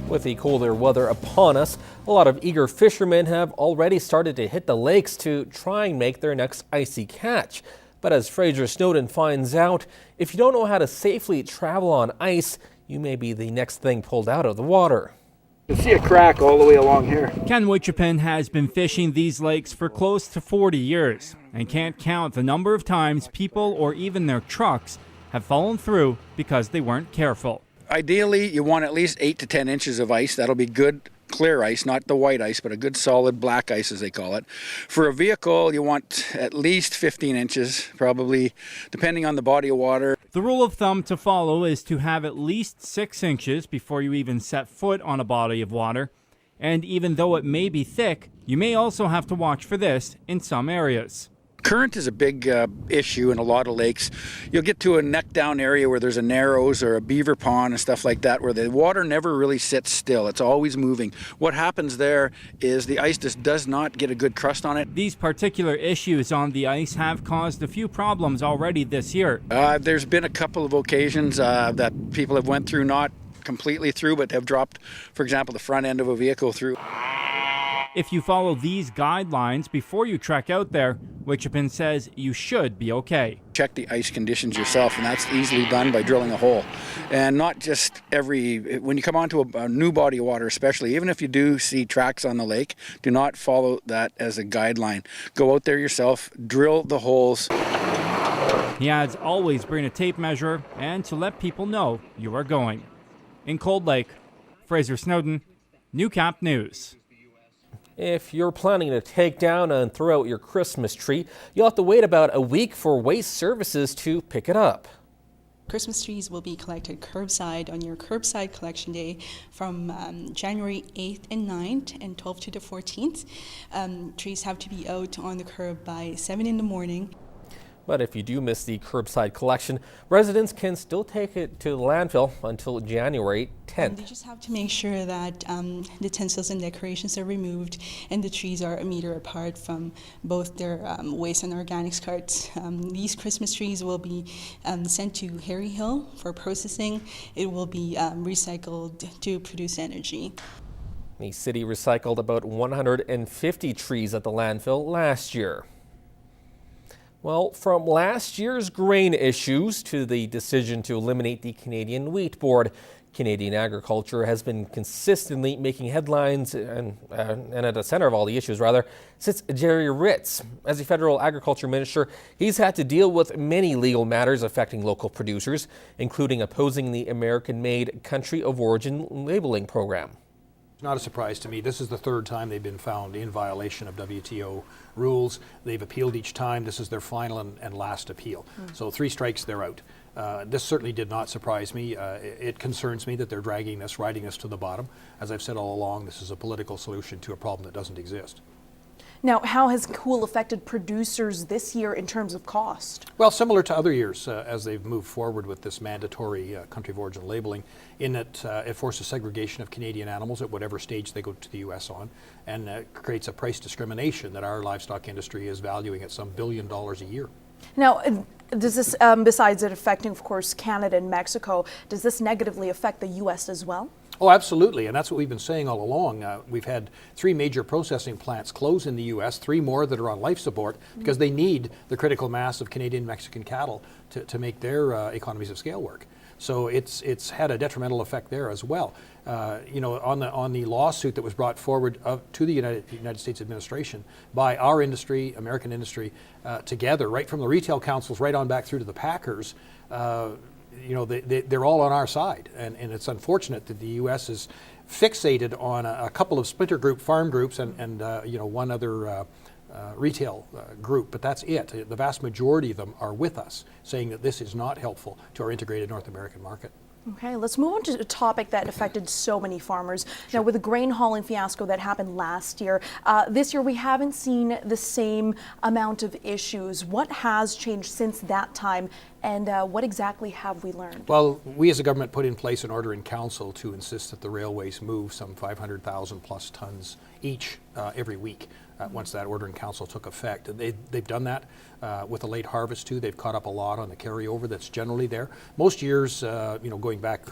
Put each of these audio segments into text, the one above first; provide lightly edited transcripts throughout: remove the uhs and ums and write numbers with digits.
With the colder weather upon us, a lot of eager fishermen have already started to hit the lakes to try and make their next icy catch. But as Fraser Snowden finds out, if you don't know how to safely travel on ice, you may be the next thing pulled out of the water. You can see a crack all the way along here. Ken Wichipin has been fishing these lakes for close to 40 years and can't count the number of times people or even their trucks have fallen through because they weren't careful. Ideally, you want at least 8 to 10 inches of ice. That'll be good clear ice, not the white ice, but a good solid black ice as they call it. For a vehicle, you want at least 15 inches, probably, depending on the body of water. The rule of thumb to follow is to have at least 6 inches before you even set foot on a body of water. And even though it may be thick, you may also have to watch for this in some areas. Current is a big issue in a lot of lakes. You'll get to a neck down area where there's a narrows or a beaver pond and stuff like that where the water never really sits still. It's always moving. What happens there is the ice just does not get a good crust on it. These particular issues on the ice have caused a few problems already this year. There's been a couple of occasions that people have went through, not completely through, but have dropped, for example, the front end of a vehicle through. If you follow these guidelines before you trek out there, Wichipin says you should be okay. Check the ice conditions yourself, and that's easily done by drilling a hole. And not just when you come onto a new body of water especially, even if you do see tracks on the lake, do not follow that as a guideline. Go out there yourself, drill the holes. He adds always bring a tape measure and to let people know you are going. In Cold Lake, Fraser Snowden, Newcap News. If you're planning to take down and throw out your Christmas tree, you'll have to wait about a week for Waste Services to pick it up. Christmas trees will be collected curbside on your curbside collection day from January 8th and 9th and 12th to the 14th. Trees have to be out on the curb by 7 in the morning. But if you do miss the curbside collection, residents can still take it to the landfill until January 10th. They just have to make sure that the tinsels and decorations are removed and the trees are a meter apart from both their waste and organics carts. These Christmas trees will be sent to Harry Hill for processing. It will be recycled to produce energy. The city recycled about 150 trees at the landfill last year. Well, from last year's grain issues to the decision to eliminate the Canadian Wheat Board, Canadian agriculture has been consistently making headlines and at the center of all the issues, sits Gerry Ritz. As a federal agriculture minister, he's had to deal with many legal matters affecting local producers, including opposing the American-made country of origin labeling program. It's not a surprise to me. This is the third time they've been found in violation of WTO rules. They've appealed each time. This is their final and last appeal. So 3 strikes, they're out. This certainly did not surprise me. It concerns me that they're riding this to the bottom. As I've said all along, this is a political solution to a problem that doesn't exist. Now, how has COOL affected producers this year in terms of cost? Well, similar to other years as they've moved forward with this mandatory country of origin labeling, in that it forces segregation of Canadian animals at whatever stage they go to the U.S. on, and creates a price discrimination that our livestock industry is valuing at some $1 billion a year. Now, does this, besides it affecting, of course, Canada and Mexico, does this negatively affect the U.S. as well? Oh, absolutely, and that's what we've been saying all along. We've had 3 major processing plants close in the U.S., 3 more that are on life support because they need the critical mass of Canadian and Mexican cattle to make their economies of scale work. So it's had a detrimental effect there as well. On the lawsuit that was brought forward to the United States administration by our industry, American industry, together, right from the retail councils right on back through to the packers. They're all on our side, and it's unfortunate that the U.S. is fixated on a couple of splinter group farm groups and one other retail group, but that's it. The vast majority of them are with us, saying that this is not helpful to our integrated North American market. Okay, let's move on to a topic that affected so many farmers. Now, with the grain hauling fiasco that happened last year, this year we haven't seen the same amount of issues. What has changed since that time, and what exactly have we learned? Well, we as a government put in place an order in council to insist that the railways move some 500,000 plus tons each every week. once that order in council took effect. They've done that with the late harvest too. They've caught up a lot on the carryover that's generally there. Most years, going back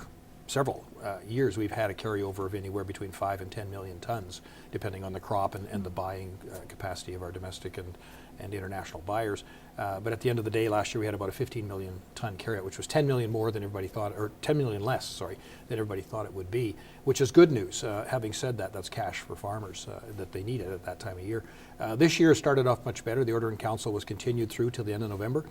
several years, we've had a carryover of anywhere between 5 and 10 million tons, depending on the crop and the buying capacity of our domestic and international buyers. But at the end of the day, last year we had about a 15 million ton carryout, which was 10 million more than everybody thought, or 10 million less, sorry, than everybody thought it would be, which is good news. Having said that, that's cash for farmers that they needed at that time of year. This year started off much better. The order in council was continued through till the end of November.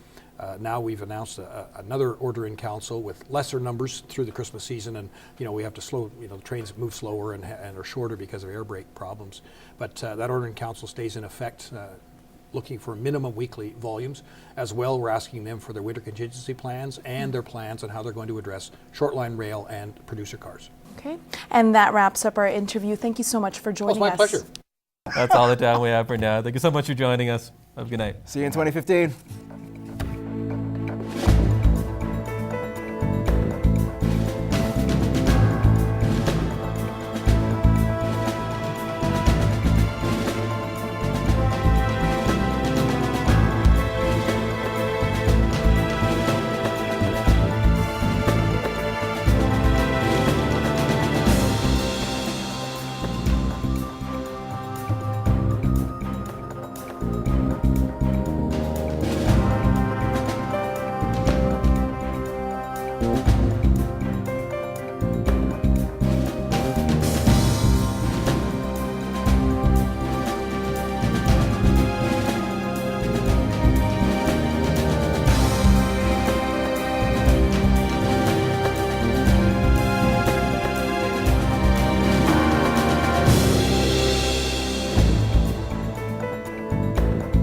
Now we've announced another order in council with lesser numbers through the Christmas season, and we have to slow, the trains move slower and are shorter because of air brake problems. But that order in council stays in effect, looking for minimum weekly volumes. As well, we're asking them for their winter contingency plans and their plans on how they're going to address short-line rail and producer cars. Okay, and that wraps up our interview. Thank you so much for joining us. It's my pleasure. That's all the time we have for now. Thank you so much for joining us. Have a good night. See you in 2015.